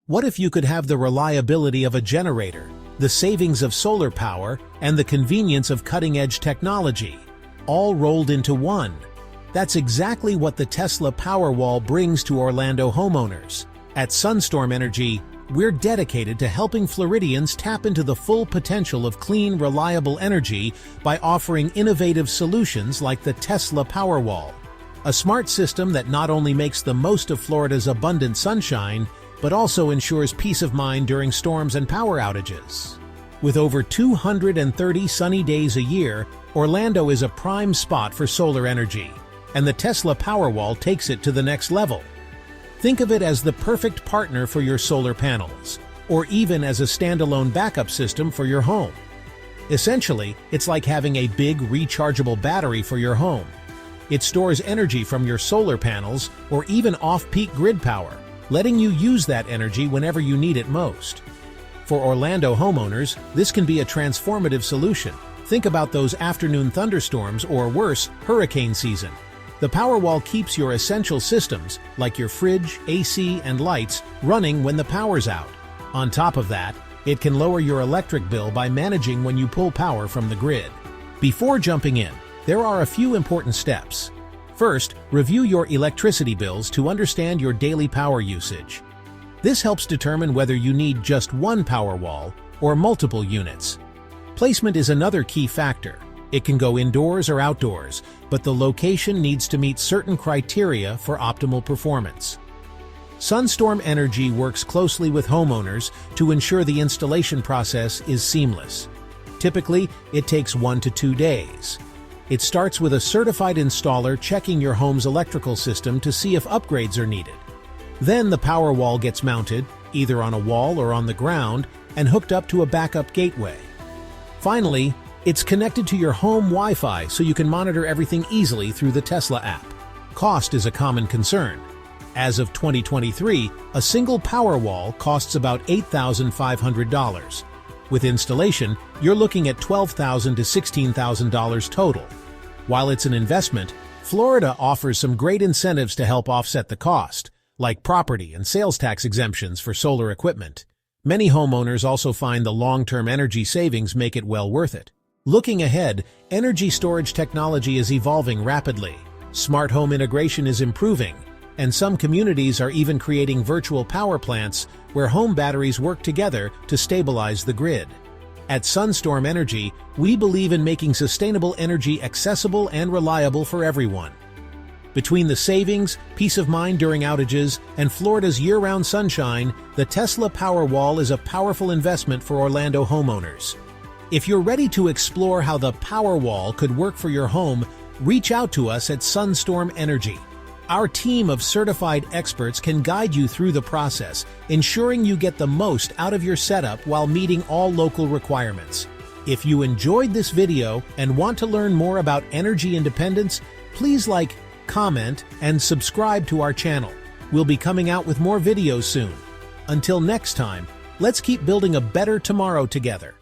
What if you could have the reliability of a generator, the savings of solar power, and the convenience of cutting-edge technology, all rolled into one? That's exactly what the Tesla Powerwall brings to Orlando homeowners. At Sunstorm Energy, we're dedicated to helping Floridians tap into the full potential of clean, reliable energy by offering innovative solutions like the Tesla Powerwall, a smart system that not only makes the most of Florida's abundant sunshine, but also ensures peace of mind during storms and power outages. With over 230 sunny days a year, Orlando is a prime spot for solar energy, and the Tesla Powerwall takes it to the next level. Think of it as the perfect partner for your solar panels, or even as a standalone backup system for your home. Essentially, it's like having a big rechargeable battery for your home. It stores energy from your solar panels or even off-peak grid power, letting you use that energy whenever you need it most. For Orlando homeowners, this can be a transformative solution. Think about those afternoon thunderstorms or worse, hurricane season. The Powerwall keeps your essential systems, like your fridge, AC, and lights, running when the power's out. On top of that, it can lower your electric bill by managing when you pull power from the grid. Before jumping in, there are a few important steps. First, review your electricity bills to understand your daily power usage. This helps determine whether you need just one Powerwall or multiple units. Placement is another key factor. It can go indoors or outdoors, but the location needs to meet certain criteria for optimal performance. Sunstorm Energy works closely with homeowners to ensure the installation process is seamless. Typically, it takes 1 to 2 days. It starts with a certified installer checking your home's electrical system to see if upgrades are needed. Then the Powerwall gets mounted, either on a wall or on the ground, and hooked up to a backup gateway. Finally, it's connected to your home Wi-Fi so you can monitor everything easily through the Tesla app. Cost is a common concern. As of 2023, a single Powerwall costs about $8,500. With installation, you're looking at $12,000 to $16,000 total. While it's an investment, Florida offers some great incentives to help offset the cost, like property and sales tax exemptions for solar equipment. Many homeowners also find the long-term energy savings make it well worth it. Looking ahead, energy storage technology is evolving rapidly. Smart home integration is improving, and some communities are even creating virtual power plants where home batteries work together to stabilize the grid. At Sunstorm Energy, we believe in making sustainable energy accessible and reliable for everyone. Between the savings, peace of mind during outages, and Florida's year-round sunshine, the Tesla Powerwall is a powerful investment for Orlando homeowners. If you're ready to explore how the Powerwall could work for your home, reach out to us at Sunstorm Energy. Our team of certified experts can guide you through the process, ensuring you get the most out of your setup while meeting all local requirements. If you enjoyed this video and want to learn more about energy independence, please like, comment, and subscribe to our channel. We'll be coming out with more videos soon. Until next time, let's keep building a better tomorrow together.